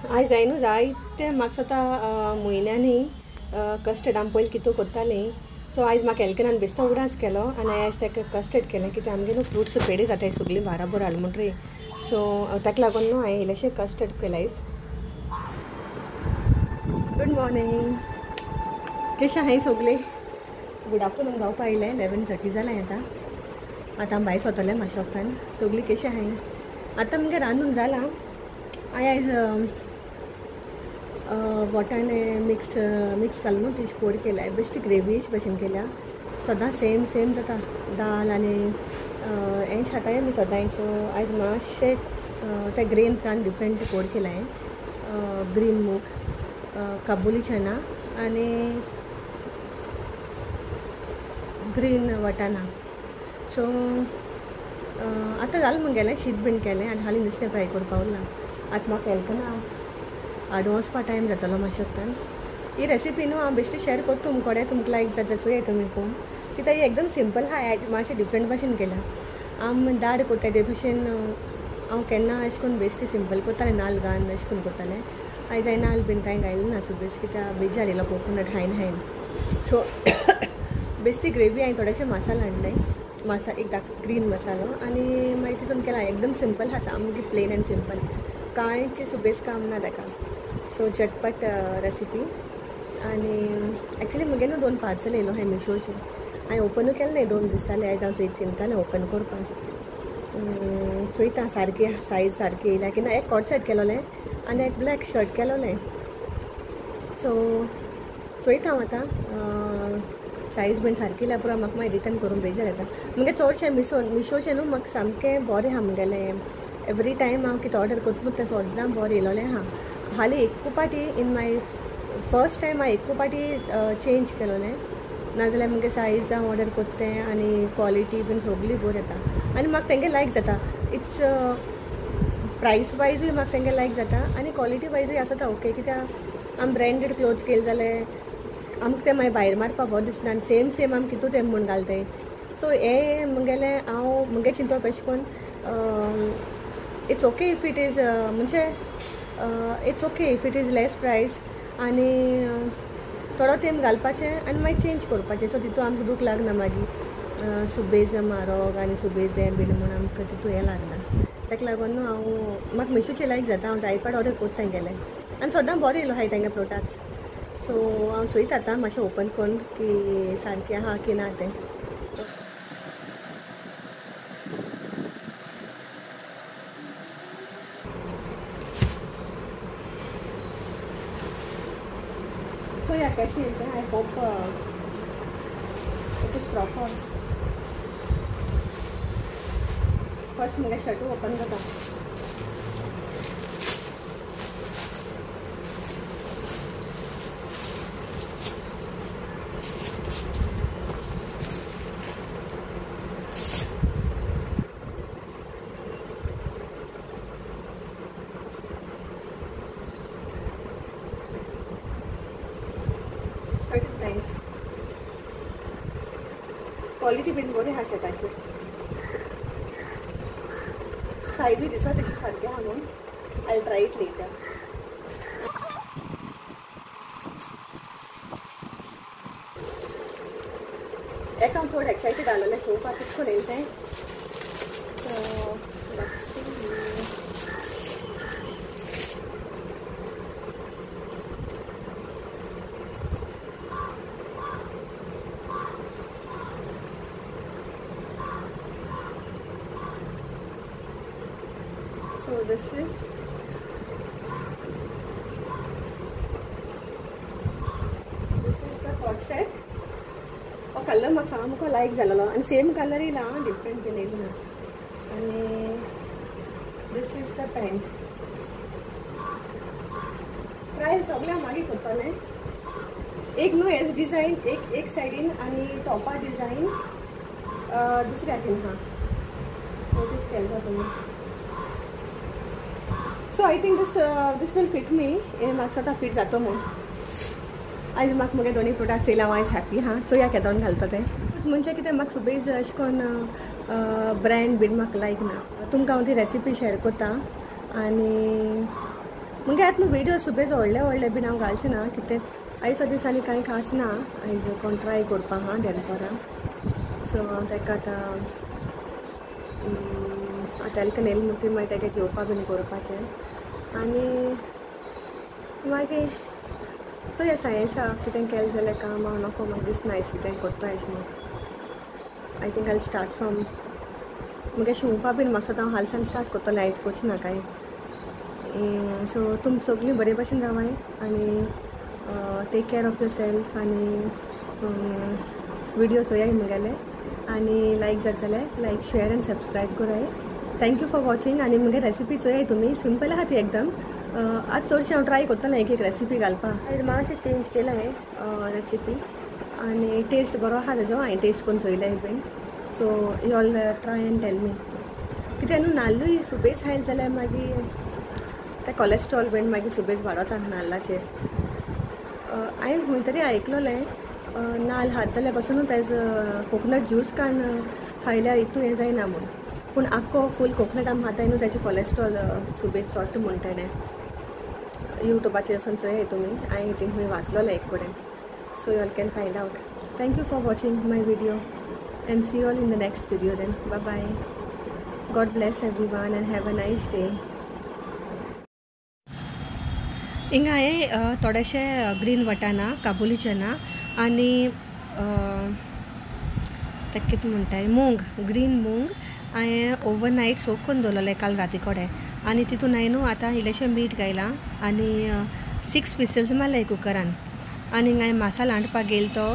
आयज जायनूच आय ते म्हाका स्वता म्हयन्यांनी कस्टर्ड आमी पयलीं कितू कोत्तालीं सो आयज म्हाका एलकनान बेश्टो उडास केलो आनी आयज ताका कस्टर्ड केलें कित्याक आमगे न्हू फ्रुट्स पेडी जाताय सगळीं बाराबर हाडून म्हणटरी सो ताका लागून न्हू हांवें इल्लेशें कस्टर्ड केलें आयज. गुड मॉर्निंग, केशें आहाय सगळीं? गुड आफ्टरनून जावपा आयलें 11:30 जालें आतां आतां भायर सोतलें मातशें वखदान. सगळीं केशें आहाय? आतां मुगे रांदून जालां. हांवें आयज वटाणे मिक्स घालून ती कोड केल्या बेश्टी ग्रेवीश भशेन केल्या. सदां सेम जाता दाल आनी हें खाताय मी सदां. सो आयज मातशें ते ग्रेन्स घालून डिफरंट कोड केला हांवें. ग्रीन मूग, काबुली चना आनी ग्रीन वटाणा. सो आतां जालें मुगेलें शीत बीन केलें आनी हालीं नुस्तें फ्राय करपा उरलां. आतां म्हाका हेल्कना हाडूं वचपा टायम जातलो मातशें वखदान. ही रेसिपी न्हू हांव बेश्टी शेअर करता तुमकोडे, तुमकां लायक जाता चोया तुमी पळोवन कित्याक ही एकदम सिंपल आहा. मातशें डिफरंट भाशेन केल्या. आमी दाड कोत्ताय ते भशेन हांव केन्ना अशें करून बेश्टी सिंपल कोत्तालें नाल्ल घालून अशें करून कोत्तालें. आयज हांवें नाल्ल बीन कांय घायलें ना सो बेस्ट कित्याक बेज जालेलो कोकोनट हायन सो बेश्टी ग्रेवी हांवें थोडेशें मसाला हाडलें एक ग्रीन मसालो आनी मागीर तितून केला. एकदम सिंपल आसा सामकी प्लेन एंड सिंपल, कांयच सुबेज काम ना ताका. सो चटपट रेसिपी. आनी एक्चुली मुगे न्हू 2 पार्सल येयलो हांवें मिशोचे. हांवें ओपनूय केलें नाही 2 दीस जालें. आयज हांव चिंतालें ओपन करपाक. चोयता सारकी सायज सारकी येयल्या की ना. एक कॉट सेट केलोलें आनी एक ब्लॅक शर्ट केलोलें. सो चोयता हांव आतां सायज बीन सारकी येयल्या पुरो म्हाका मागीर रिटर्न करून बेजार येता. मुगे चडशें मिशोचें न्हू म्हाका सामकें बरें आहा मुगेलें. एवरी टायम हांव कितें ऑर्डर करता तें सद्दां बरें येयलोलें आहा. हालीं एकू पाटी इन माय फर्स्ट टायम हांवें एकू पाटी चेंज केलोलें. नाजाल्यार मुगे सायज हांव ऑर्डर कोत्तें आनी क्वॉलिटी बीन सगळी बरी येता आनी म्हाका तेंगे लायक जाता. इट्स प्रायस वायजूय म्हाका तेंगे लायक जाता आनी क्वॉलिटी वायजूय आसता ओके. कित्याक आमी ब्रँडेड क्लोथ्स केले जाल्यार आमकां तें मागीर भायर मारपा बरें दिसना आनी सेम आमी कितू तें म्हूण घालताय. सो हें मुगेलें हांव मुगे चिंतप अशें करून it's okay if it is म्हणजे it's okay if it is less price आनी थोडो तेम घालपाचें आनी मागीर चेंज करपाचें. सो तितू आमकां दूख लागना मागीर सुबेज म्हारग आनी सुबेज हें बीन म्हूण आमकां तितू हें लागना. ताका लागून न्हू हांव म्हाका मिशोचें लायक जाता. हांव जाय पाट ऑर्डर कोत्ता गेलें आनी सद्दां बरें येयलो हाय तेंगे प्रोडक्ट्स. सो हांव चोयता आतां मातशें ओपन करून की सारकें आहा की ना तें. So yeah, कैसी है? I hope it is proper. First मुझे शर्ट ओपन करता. Shirt is nice. क्वालिटी बीन बरी आहा शर्टाची. सायजूय दिसता तशी सारकी आहा म्हणून आय ट्राय इट लेटर. एक हांव चड एक्सायटेड आसलेलें चोवपाक कितें करून येयलें तें. So this is the corset. और कलर म्हाका सामको लायक जालेलो आनी सेम कलर येयला डिफरंट बीन येयला आनी this is the pant. Trial सगळें हांव मागीर करतलें. एक न्हू हेच डिजायन एक सायडीन आनी टॉपा डिजायन दुसऱ्या हातीन आहा. नोटीस केला तुमी. So I think this will fit me. हे म्हाका आतां फिट जाता म्हूण आयज म्हाका मुगे दोनी प्रोडक्ट्स येयला. हांव आयज हॅप्पी आहा. चोया केदोन घालता तें. म्हणजे कितें म्हाका सुबेज अशें करून ब्रँड बीन म्हाका लायक ना. तुमकां हांव ती रेसिपी शेअर कोत्ता आनी म्हणजे आत न्हू व्हिडिओ सुबेज व्हडले व्हडले बीन हांव घालचें ना कितेंच आयज दिसांनी कांय खास ना आयज कोण ट्राय करपाक हा दनपारां सो हांव ताका आतां एलकन येयलें म्हणटकीर मागीर ताका जेवपा बीन करपाचें आनी मागीर चोया सायन्सा कितें केलें जाल्यार काम हांव नको म्हाका दिसना आयज कितें कोत्ता एश म्हूण I think I start from मुगे शिवपा बीन म्हाका स्वता हांव हालसान स्टार्ट कोत्तलें आयज कोचना कांय सो तुम सगळीं बरे भशेन रावाय आनी take care of your self आनी व्हिडिओ चोयाय मुगेले आनी लायक जात जाल्यार लायक शेअर आनी सबस्क्रायब कराय थँक्यू फॉर वॉचिंग आनी मुगे रेसिपी चोयाय तुमी सिंपल आहा ती एकदम आज चडशें हांव ट्राय कोत्तलें एक रेसिपी घालपाक आयज मातशें चेंज केला हांवें रेसिपी आनी टेस्ट बरो आहा तेजो हांवें टेस्ट करून चोयलाय बीन so you all try and tell me कित्याक न्हू नाल्लूय सुबेज खायत जाल्यार मागीर ते कोलेस्ट्रॉल बीन मागीर सुबेज वाडोता नाल्लाचेर हांवें खंय तरी आयकलोलें नाल्ल खात जाल्यार पासून तेजो कोकोनट ज्यूस काडून खायल्यार हितू हें जायना म्हूण पूण आख्खो फूल कोकोनट आमी खाताय न्हू तेजे कोलेस्ट्रॉल सुबेज चोडटा म्हूण तेणें यूट्यूबाचेर वचून चोयाय तुमी हांवें थिंग खंय वाचलोलें एक कडेन सो you all can find out thank you for watching my video and see you all in the next video then. Bye bye. God bless everyone and have a nice day. हिंगा हांवें थोडेशे ग्रीन वटाणा काबुली चना आनी ताका कितें म्हणटाय मूंग ग्रीन मूंग हांवें overnight सोक करून दवरलेले काल राती कडेन आनी तितून हांवें न्हू आतां इल्लेशें मीठ घायलां आनी 6 विसल्स मारले कुकरान आनी हांवें मसालो हाडपाक गेल तो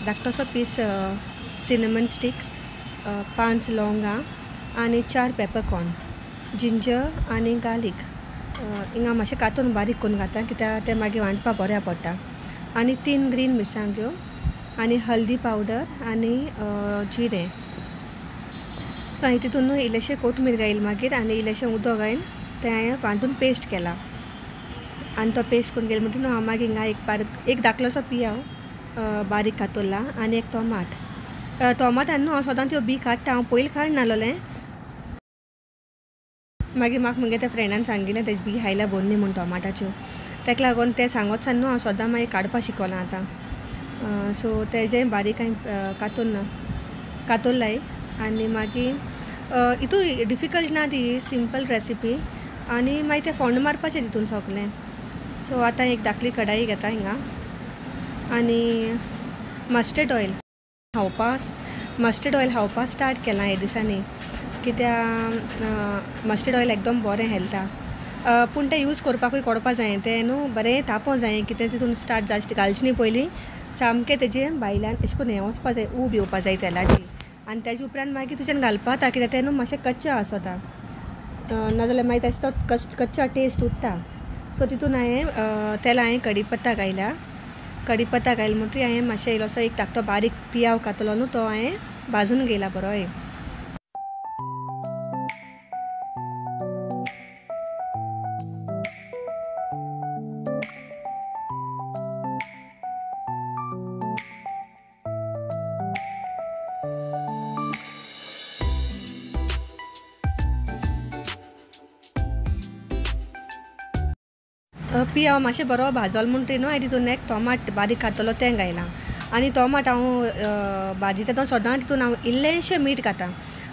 धाकटोसो पीस cinnamon stick 5 लवंगा आनी 4 पेपरकॉर्न जिंजर आनी गार्लीक हिंगा मातशें कातून बारीक करून घाता कित्याक तें मागीर वांटपा बऱ्या पडटा आनी 3 ग्रीन मिरसांग्यो आनी हल्दी पावडर आनी जिरें सो हांवें तितून न्हू इल्लेशें कोथमीर घायल मागीर आनी इल्लेशें उदक घालून तें हांवें वांटून पेस्ट केला आनी तो पेस्ट करून गेलो म्हणटकीर हांव मागीर हिंगा एक धाकलोसो पियाव बारीक कातुरला आनी एक टोमाटान न्हू हांव सदां त्यो बी काडटा हांव पयलीं काडनासलोलें मागीर म्हाका मुगे त्या फ्रेंडान सांगिल्लें तेजे बी खायल्या बरी म्हूण टोमाटाच्यो ताका लागून तें सांगत सान न्हू हांव सदां मागीर काडपाक शिकलां आतां सो तेजें बारीक हांवें कातुरलाय आनी मागीर हितू डिफिकल्ट ना ती सिंपल रेसिपी आनी मागीर तें फोण्ण मारपाचें तितून सगलें सो आतां एक धाकली कडाई घेता हिंगा आनी मस्टर्ड ऑयल खावपा स्टार्ट केलां हे दिसांनी कित्याक मस्टर्ड ऑयल एकदम बरें हेल्था पूण तें यूज करपाकूय कोडपा जाय तें न्हू बरें तापोवं जाय कितें तितून स्टार्ट घालचें न्ही पयलीं सामकें तेजें भायल्यान अशें करून हें वचपा जाय उब येवपा जाय तेलाची आनी तेजे उपरांत मागीर तुज्यान घालपा जाता कित्याक तें न्हू मातशें कच्चें आसता नाजाल्यार मागीर तेजो तो कच्चा टेस्ट उरता सो तितून हांवें कढीपत्ता घायला कढीपत्ता घायल म्हणटरी हांवें मातशें इल्लोसो एक धाकटो बारीक पियाव कातलो न्हू तो हांवें भाजून गेला बरो पियाव मातशें बरो भाजलो म्हणटरी न्हू हांवें तितून एक टोमाट बारीक कातलो तें घायलां आनी टोमाट हांव भाजी तेदो सदां तितून हांव इल्लेंशें मीठ घाता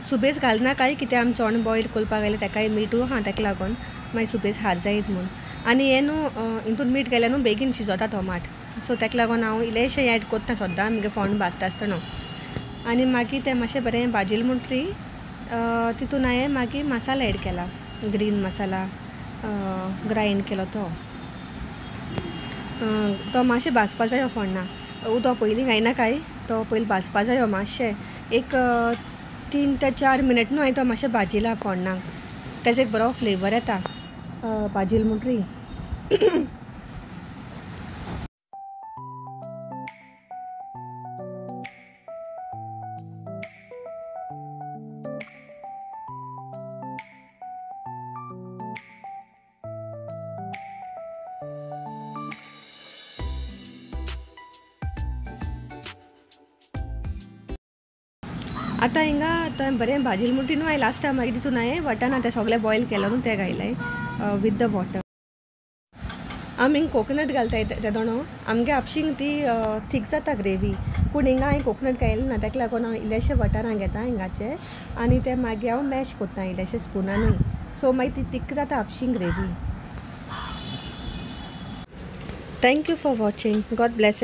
सुबेज घालना काय कित्याक आमी चोण बॉयल करपाक गेले तेकाय मीठू हा ताका लागून मागीर सुबेज हार जायत म्हूण आनी हें न्हू हितून मीठ घायल्यार न्हू बेगीन शिजोता टोमाट सो ताका लागून हांव इल्लेशें एड कोत्ता सद्दां मुगे फोण्ण भाजता आसतना आनी मागीर तें मातशें बरें भाजिल्लें म्हणटरी तितून हांवें मागीर मसालो एड केला ग्रीन मसाला ग्रायंड केलो तो मातशें भाजपा जायो फोण्णां उदक पयलीं घायना काय तो पयलीं भाजपा जायो मातशें एक 3 ते 4 मिनट न्हू हांवें तो मातशें भाजिला फोण्णाक तेजो एक बरो फ्लेवर येता भाजिल म्हणटरी आतां हिंगा तो बरें भाजिल म्हणटी न्हू हांवें लास्ट टायम मागीर तितून हांवें वटाणा तें सगळें बॉयल केलो न्हू तें घायलें वीथ द वॉटर आमी कोकोनट घालताय ते दोणो आमगे आपशींग ती थीक जाता ग्रेवी पूण हिंगा हांवें कोकोनट घायलें ना ताका लागून हांव इल्लेशे वटारां घेता हिंगाचे आनी ते मागीर हांव मॅश कोत्ता इल्लेशे स्पुनानूय सो मागीर ती थीक जाता आपशींग gravy. Thank you for watching. God bless.